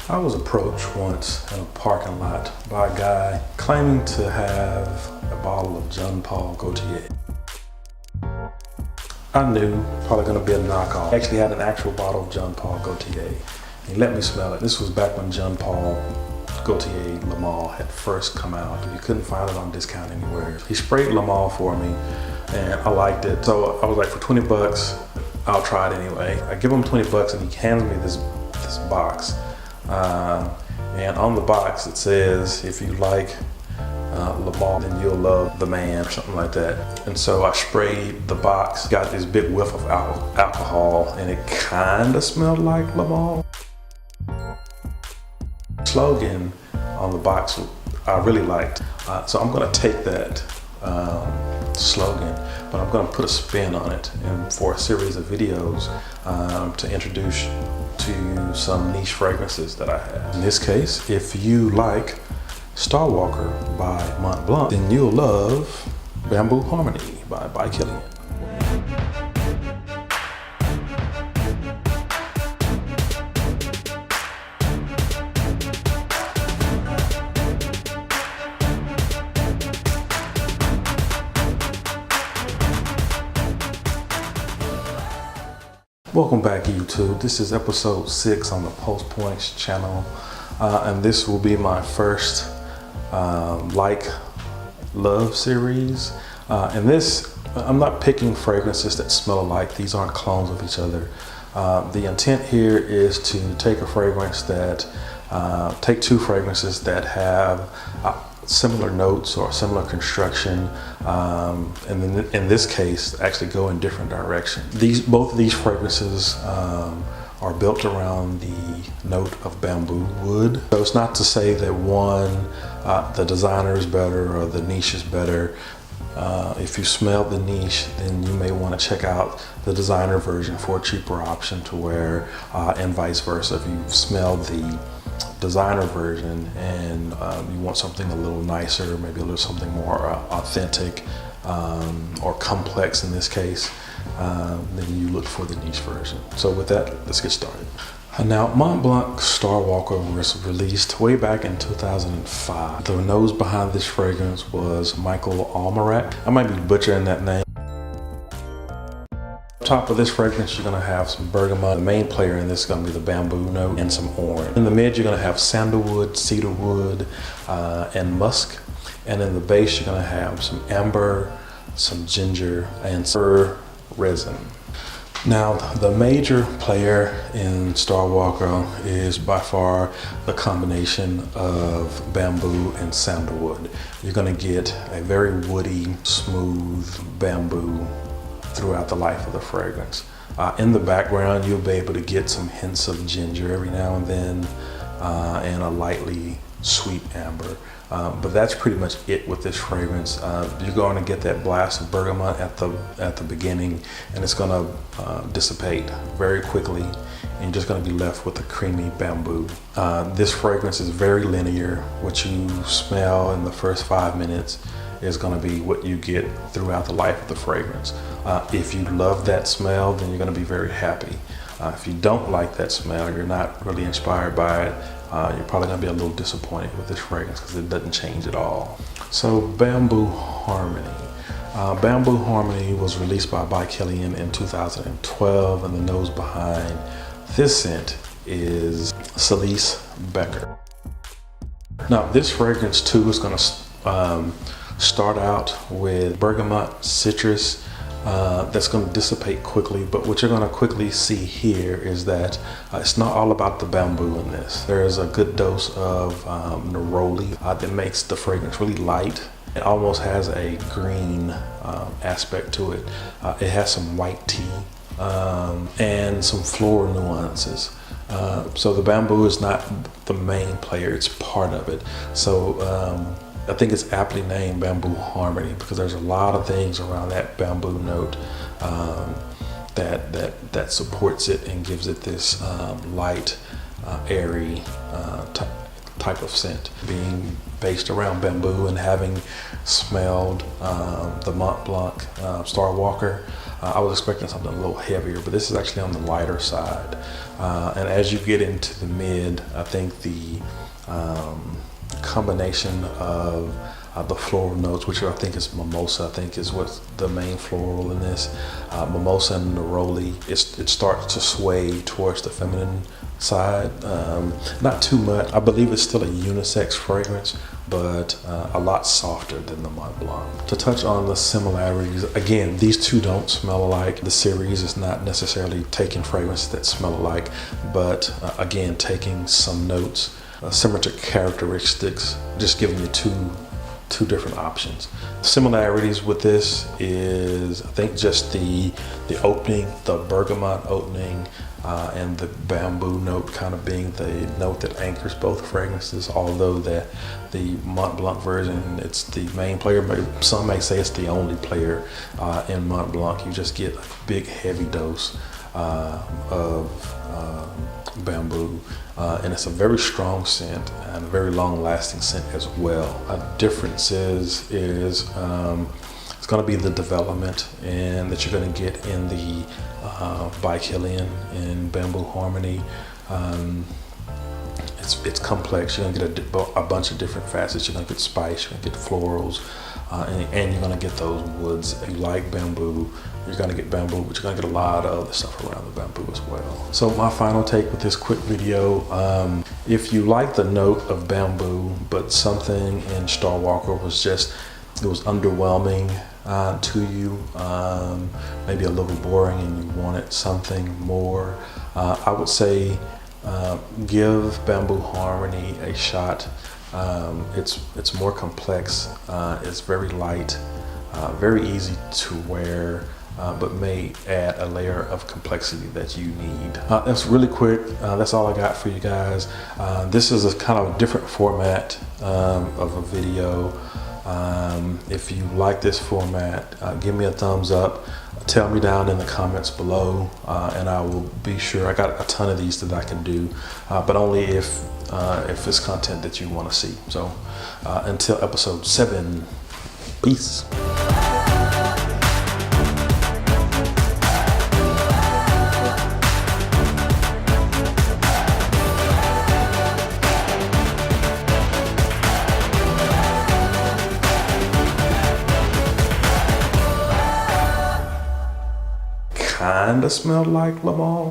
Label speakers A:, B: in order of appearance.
A: I was approached once in a parking lot by a guy claiming to have a bottle of John Paul Gaultier. I knew probably gonna be a knockoff. He actually had an actual bottle of John Paul Gaultier. He let me smell it. This was back when John Paul Gaultier Le Male had first come out. You couldn't find it on discount anywhere. He sprayed Le Male for me and I liked it. So I was like, for 20 bucks, I'll try it anyway. I give him 20 bucks and he hands me this box. And on the box it says, if you like Le Male, then you'll love the man, or something like that. And so I sprayed the box, got this big whiff of alcohol, and it kind of smelled like Le Male. Slogan on the box I really liked, so I'm going to take that slogan, but I'm going to put a spin on it, and for a series of videos to introduce to some niche fragrances that I have. In this case, if you like Starwalker by Mont Blanc, then you'll love Bamboo Harmony by Kilian. Welcome back, YouTube. This is episode 6 on the Post Points channel, and this will be my first love series. And this, I'm not picking fragrances that smell alike. These aren't clones of each other. The intent here is to take a fragrance that, take two fragrances that have similar notes or similar construction, and then in this case actually go in different directions. Both of these fragrances are built around the note of bamboo wood. So it's not to say that one, the designer is better or the niche is better. If you smell the niche, then you may want to check out the designer version for a cheaper option to wear, and vice versa. If you smell the designer version and you want something a little nicer, maybe a little something more authentic or complex in this case, then you look for the niche version. So with that, let's get started. Now, Mont Blanc Starwalker was released way back in 2005. The nose behind this fragrance was Michael Almerac. I might be butchering that name. Top of this fragrance, you're gonna have some bergamot. The main player in this is gonna be the bamboo note and some orange. In the mid, you're gonna have sandalwood, cedarwood, and musk. And in the base, you're gonna have some amber, some ginger, and fir resin. Now, the major player in Starwalker is by far the combination of bamboo and sandalwood. You're gonna get a very woody, smooth bamboo throughout the life of the fragrance. In the background, you'll be able to get some hints of ginger every now and then, and a lightly sweet amber. But that's pretty much it with this fragrance. You're going to get that blast of bergamot at the beginning, and it's going to dissipate very quickly, and you're just going to be left with a creamy bamboo. This fragrance is very linear. What you smell in the first 5 minutes is going to be what you get throughout the life of the fragrance. If you love that smell, then you're going to be very happy. If you don't like that smell, you're not really inspired by it, you're probably going to be a little disappointed with this fragrance because it doesn't change at all. So Bamboo Harmony. Bamboo Harmony was released by Kilian in 2012, and the nose behind this scent is Celeste Becker. Now, this fragrance too is going to start out with bergamot, citrus, that's going to dissipate quickly, but what you're going to quickly see here is that it's not all about the bamboo in this. There's a good dose of neroli that makes the fragrance really light. It almost has a green aspect to it. It has some white tea and some floral nuances. So the bamboo is not the main player, it's part of it. So I think it's aptly named Bamboo Harmony because there's a lot of things around that bamboo note that supports it and gives it this light, airy type of scent. Being based around bamboo and having smelled the Mont Blanc Starwalker, I was expecting something a little heavier, but this is actually on the lighter side. And as you get into the mid, I think the combination of the floral notes, which I think is mimosa, I think is what's the main floral in this. Mimosa and neroli, it starts to sway towards the feminine side. Not too much. I believe it's still a unisex fragrance, but a lot softer than the Mont Blanc. To touch on the similarities, again, these two don't smell alike. The series is not necessarily taking fragrances that smell alike, but again, taking some notes, similar to characteristics, just giving you two different options. Similarities with this is, I think, just the opening, the bergamot opening, and the bamboo note kind of being the note that anchors both fragrances. Although the Mont Blanc version, it's the main player, but some may say it's the only player in Mont Blanc. You just get a big heavy dose of bamboo, and it's a very strong scent and a very long-lasting scent as well. A difference is it's going to be the development and that you're going to get in the by Kilian in Bamboo Harmony. It's complex. You're going to get a bunch of different facets. You're going to get spice, you're going to get florals, and you're going to get those woods. If you like bamboo, you're going to get bamboo, but you're going to get a lot of other stuff around the bamboo as well. So my final take with this quick video, if you like the note of bamboo, but something in Starwalker was just, it was underwhelming to you, maybe a little boring, and you wanted something more, I would say give Bamboo Harmony a shot. It's more complex, it's very light, very easy to wear, but may add a layer of complexity that you need. That's really quick. That's all I got for you guys. This is a kind of a different format of a video. If you like this format, give me a thumbs up. Tell me down in the comments below, and I will be sure. I got a ton of these that I can do, but only if it's content that you want to see. So until episode 7, peace. Kinda smelled like lemon.